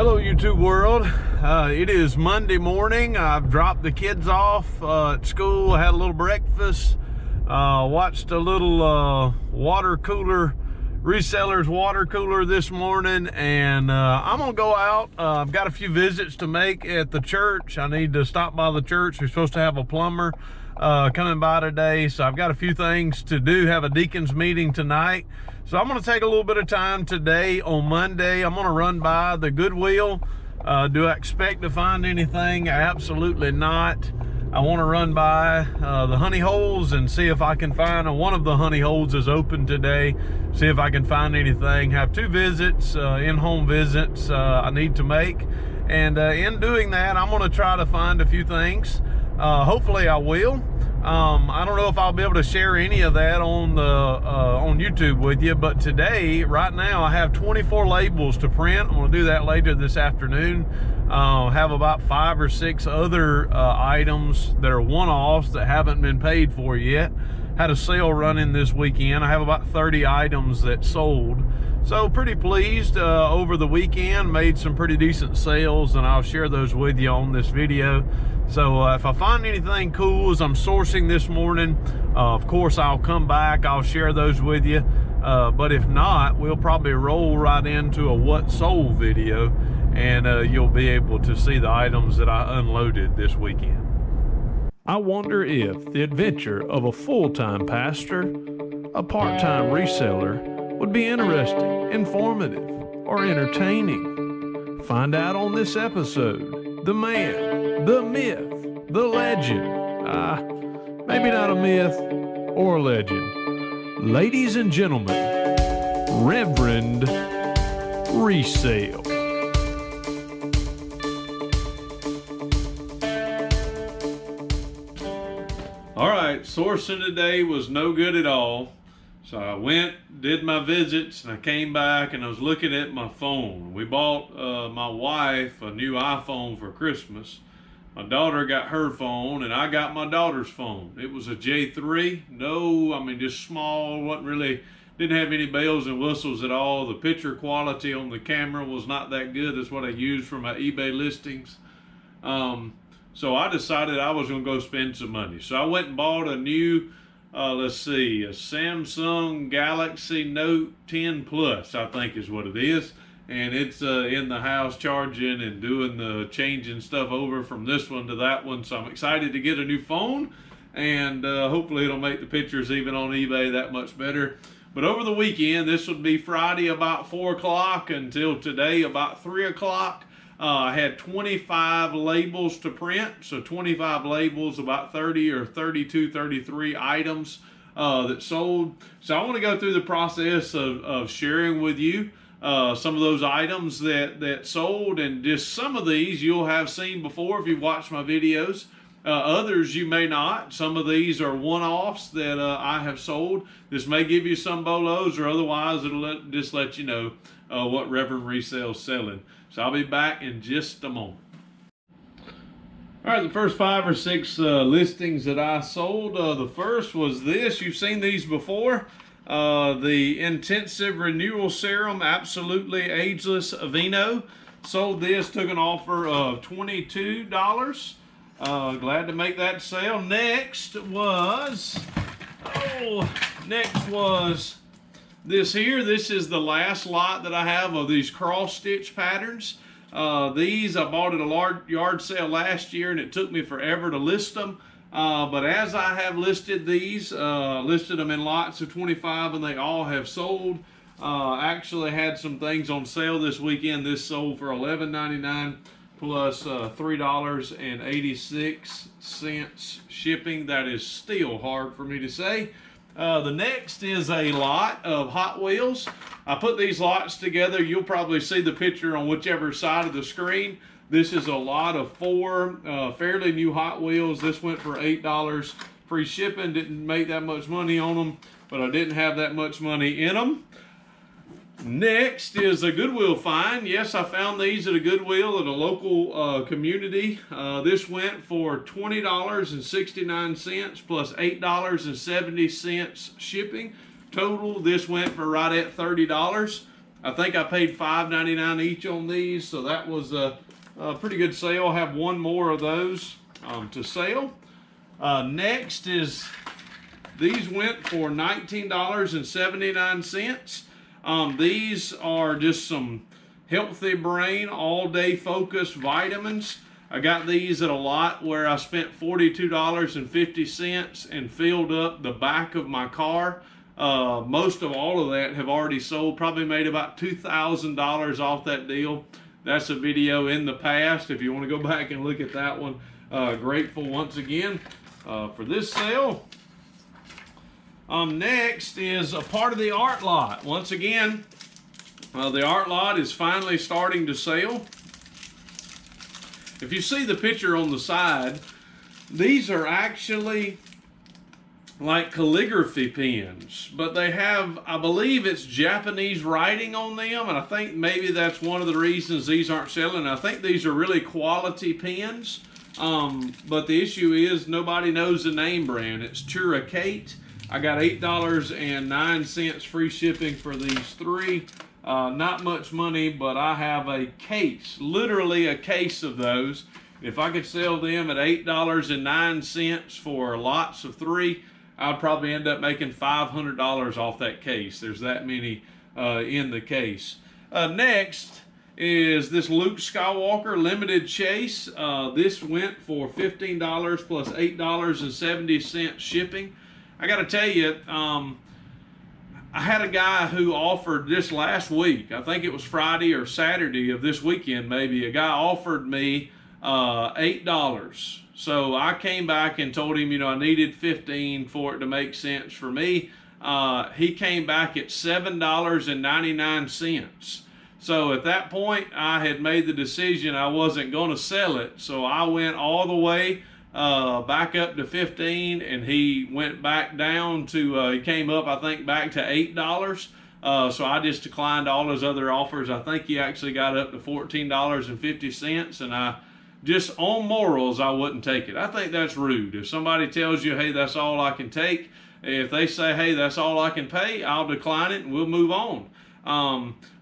Hello YouTube world. It is Monday morning. I've dropped the kids off at school, had a little breakfast, watched a little water cooler, resellers water cooler this morning, and I'm gonna go out. I've got a few visits to make at the church. I need to stop by the church. We're supposed to have a plumber coming by today, so I've got a few things to do. Have a deacons meeting tonight. So I'm gonna take a little bit of time today on Monday. I'm gonna run by the Goodwill. Do I expect to find anything? Absolutely not. I wanna run by the honey holes and see if I can find, one of the honey holes is open today. See if I can find anything. Have two visits, in-home visits I need to make. And in doing that, I'm gonna try to find a few things. Hopefully I will. I don't know if I'll be able to share any of that on the on YouTube with you, but today, right now, I have 24 labels to print. I'm going to do that later this afternoon. Have about 5 or 6 other items that are one-offs that haven't been paid for yet. Had a sale running this weekend. I have about 30 items that sold. So pretty pleased over the weekend, made some pretty decent sales, and I'll share those with you on this video. So if I find anything cool as I'm sourcing this morning, of course I'll come back, I'll share those with you. But if not, we'll probably roll right into a what sold video, and you'll be able to see the items that I unloaded this weekend. I wonder if the adventure of a full-time pastor, a part-time reseller, would be interesting, informative, or entertaining. Find out on this episode. The man, the myth, the legend. Maybe not a myth or a legend. Ladies and gentlemen, Reverend Resell. All right, sourcing today was no good at all. So I went, did my visits, and I came back and I was looking at my phone. We bought my wife a new iPhone for Christmas. My daughter got her phone and I got my daughter's phone. It was a J3. No, I mean, just small, didn't have any bells and whistles at all. The picture quality on the camera was not that good. That's what I used for my eBay listings. So I decided I was gonna go spend some money. So I went and bought a new, a Samsung Galaxy Note 10 Plus, I think is what it is. And it's in the house charging and doing the changing stuff over from this one to that one. So I'm excited to get a new phone, and hopefully it'll make the pictures even on eBay that much better. But over the weekend, this would be Friday about 4 o'clock until today about 3 o'clock. I had 25 labels to print, so 25 labels, about 30 or 32, 33 items that sold. So I want to go through the process of sharing with you some of those items that sold, and just some of these you'll have seen before if you've watched my videos. Others you may not. Some of these are one-offs that I have sold. This may give you some BOLOs, or otherwise it'll just let you know what Reverend Resell is selling. So I'll be back in just a moment. All right, the first 5 or 6 listings that I sold. The first was this. You've seen these before. The Intensive Renewal Serum, Absolutely Ageless Aveeno. Sold this, took an offer of $22. Glad to make that sale. Next was this here. This is the last lot that I have of these cross stitch patterns. These I bought at a yard sale last year, and it took me forever to list them. But as I have listed these, listed them in lots of 25, and they all have sold. Actually had some things on sale this weekend. This sold for $11.99 plus $3.86 shipping. That is still hard for me to say. The next is a lot of Hot Wheels. I put these lots together. You'll probably see the picture on whichever side of the screen. This is a lot of 4 fairly new Hot Wheels. This went for $8. Free shipping. Didn't make that much money on them, but I didn't have that much money in them. Next is a Goodwill find. Yes, I found these at a Goodwill at a local community. This went for $20.69 plus $8.70 shipping. Total, this went for right at $30. I think I paid $5.99 each on these, so that was a pretty good sale. I have one more of those to sell. Next is, these went for $19.79. These are just some Healthy Brain all-day focused vitamins. I got these at a lot where I spent $42.50 and filled up the back of my car. Most of all of that have already sold. Probably made about $2,000 off that deal. That's a video in the past if you want to go back and look at that one. Grateful once again for this sale. Next is a part of the art lot. Once again, the art lot is finally starting to sell. If you see the picture on the side, these are actually like calligraphy pens, but they have, I believe it's Japanese writing on them, and I think maybe that's one of the reasons these aren't selling. I think these are really quality pens, but the issue is nobody knows the name brand. It's Turicate. I got $8.09 free shipping for these three. Not much money, but I have a case, literally a case of those. If I could sell them at $8.09 for lots of three, I'd probably end up making $500 off that case. There's that many in the case. Next is this Luke Skywalker limited chase. This went for $15 plus $8.70 shipping. I got to tell you, I had a guy who offered this last week, I think it was Friday or Saturday of this weekend maybe, a guy offered me $8. So I came back and told him, you know, I needed $15 for it to make sense for me. He came back at $7.99. So at that point, I had made the decision I wasn't going to sell it. So I went all the way back up to $15, and he went back down to, he came up, I think, back to $8. So I just declined all his other offers. I think he actually got up to $14.50, and I just, on morals, I wouldn't take it. I think that's rude. If somebody tells you, hey, that's all I can take, if they say, hey, that's all I can pay, I'll decline it and we'll move on.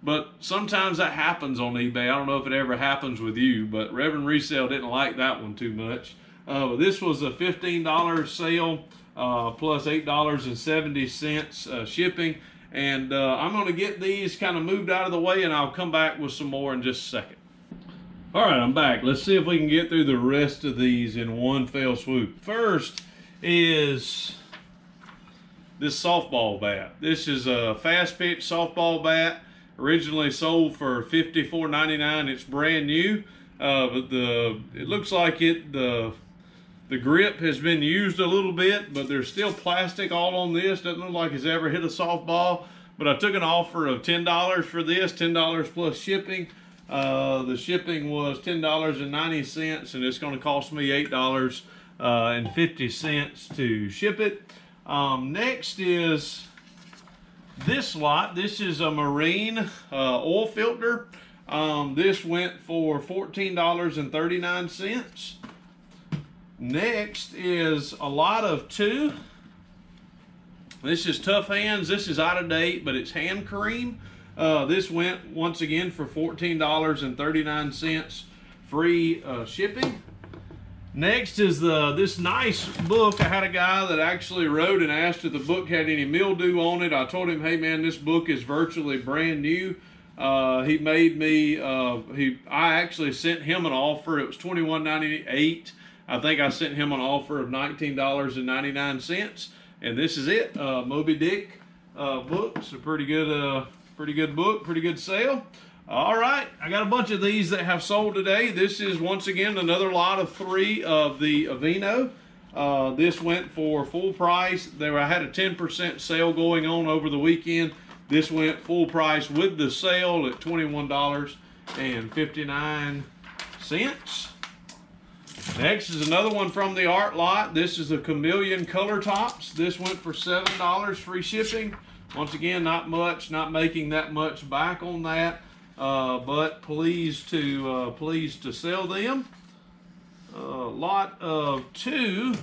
But sometimes that happens on eBay. I don't know if it ever happens with you, but Reverend Resell didn't like that one too much. But this was a $15 sale plus $8.70 shipping. And I'm going to get these kind of moved out of the way, and I'll come back with some more in just a second. All right, I'm back. Let's see if we can get through the rest of these in one fell swoop. First is this softball bat. This is a fast pitch softball bat, originally sold for $54.99. It's brand new, but it looks like the grip has been used a little bit, but there's still plastic all on this. Doesn't look like it's ever hit a softball. But I took an offer of $10 for this, $10 plus shipping. The shipping was $10.90, and it's going to cost me $8.50 to ship it. Next is this lot. This is a marine oil filter. This went for $14.39. Next is a lot of two. This is Tough Hands. This is out of date, but it's hand cream. This went once again for $14.39 free shipping. Next is this nice book. I had a guy that actually wrote and asked if the book had any mildew on it. I told him, hey man, this book is virtually brand new. He made me, I actually sent him an offer. It was $21.98. I think I sent him an offer of $19.99, and this is it. Moby Dick book. It's a pretty good book, pretty good sale. All right, I got a bunch of these that have sold today. This is once again another lot of three of the Aveeno. This went for full price. I had a 10% sale going on over the weekend. This went full price with the sale at $21.59. Next is another one from the art lot. This is a Chameleon Color Tops. This went for $7 free shipping. Once again, not much, not making that much back on that, but pleased to sell them. Lot of two.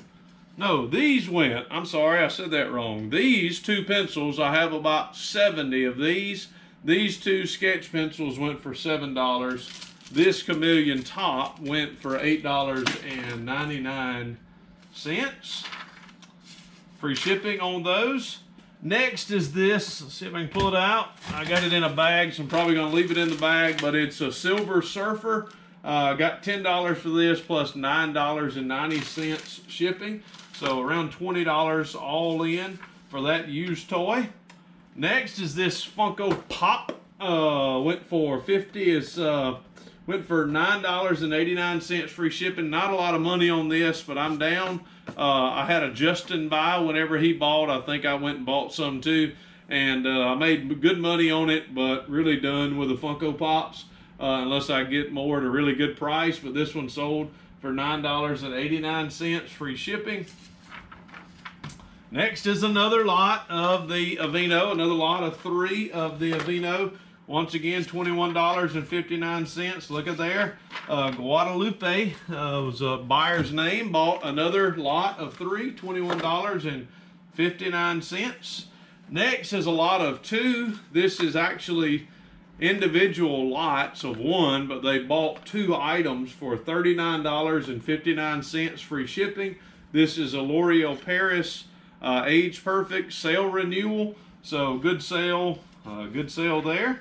No, these went, I'm sorry, I said that wrong. These two pencils, I have about 70 of these. These two sketch pencils went for $7. This chameleon top went for $8.99. Free shipping on those. Next is this. Let's see if I can pull it out. I got it in a bag, so I'm probably going to leave it in the bag, but it's a Silver Surfer. Got $10 for this plus $9.90 shipping. So around $20 all in for that used toy. Next is this Funko Pop. Went for $50. Went for $9.89 free shipping. Not a lot of money on this, but I'm down. I had a Justin buy whenever he bought. I think I went and bought some too. And I made good money on it, but really done with the Funko Pops. Unless I get more at a really good price. But this one sold for $9.89 free shipping. Next is another lot of the Aveeno. Another lot of 3 of the Aveeno. Once again, $21.59. Look at there. Guadalupe was a buyer's name. Bought another lot of 3, $21.59. Next is a lot of 2. This is actually individual lots of 1, but they bought 2 items for $39.59 free shipping. This is a L'Oreal Paris Age Perfect sale renewal. So good sale there.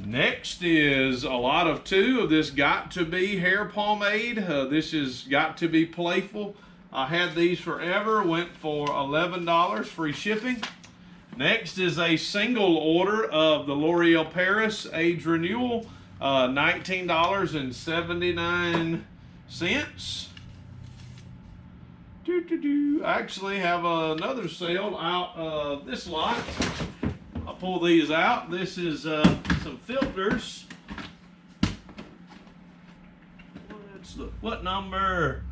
Next is a lot of 2 of this Got To Be hair pomade. This is Got To Be Playful. I had these forever. Went for $11 free shipping. Next is a single order of the L'Oreal Paris Age Renewal. $19.79. I actually have another sale out of this lot. I'll pull these out. This is some filters. Let's look. What number?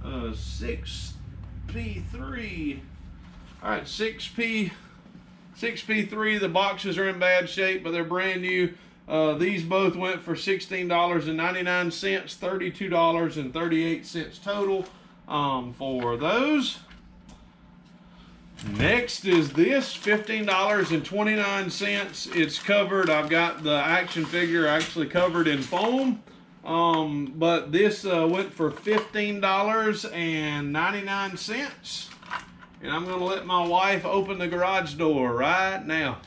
6P3. All right, 6P3. The boxes are in bad shape, but they're brand new. These both went for $16.99, $32.38 total for those. Next is this, $15.29. It's covered. I've got the action figure actually covered in foam. But this went for $15.99. And I'm going to let my wife open the garage door right now.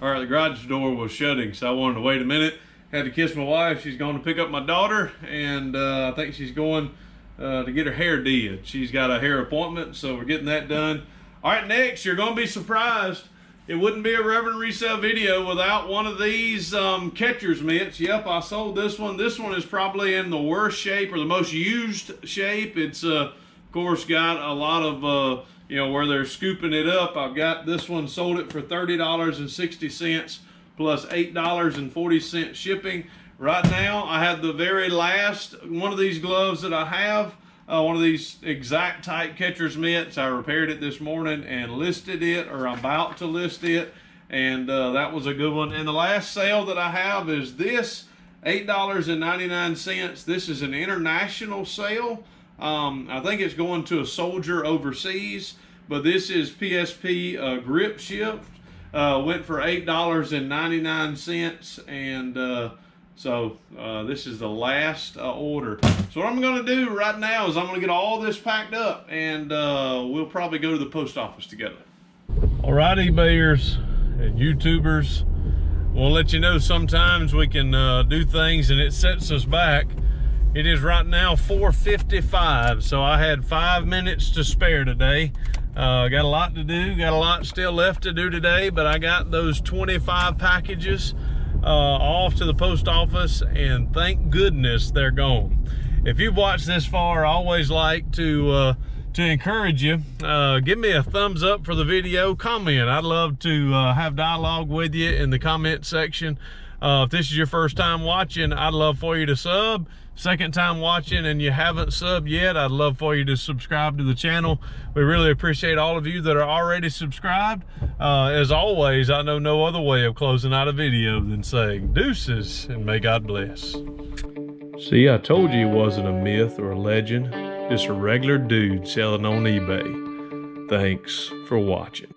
All right, the garage door was shutting, so I wanted to wait a minute. Had to kiss my wife. She's going to pick up my daughter, and I think she's going to get her hair did. She's got a hair appointment, so we're getting that done. All right, next, you're going to be surprised. It wouldn't be a Reverend Resell video without one of these catcher's mitts. Yep, I sold this one. This one is probably in the worst shape or the most used shape. It's, of course, got a lot of, where they're scooping it up. I've got this one, sold it for $30.60 plus $8.40 shipping. Right now, I have the very last one of these gloves that I have. One of these exact type catcher's mitts. I repaired it this morning and listed it, or I'm about to list it, and that was a good one. And the last sale that I have is this, $8.99. This is an international sale. I think it's going to a soldier overseas, but this is PSP grip shift. Went for $8.99, and so this is the last order. So what I'm going to do right now is I'm going to get all this packed up, and we'll probably go to the post office together. All right, eBayers and YouTubers, we'll let you know sometimes we can do things and it sets us back. It is right now 4:55, so I had 5 minutes to spare today. Got a lot to do, got a lot still left to do today, but I got those 25 packages off to the post office, and thank goodness they're gone. If you've watched this far, I always like to encourage you. Give me a thumbs up for the video, comment. I'd love to have dialogue with you in the comment section. If this is your first time watching, I'd love for you to sub. Second time watching and you haven't subbed yet, I'd love for you to subscribe to the channel. We really appreciate all of you that are already subscribed. As always, I know no other way of closing out a video than saying deuces and may God bless. See, I told you he wasn't a myth or a legend, just a regular dude selling on eBay. Thanks for watching.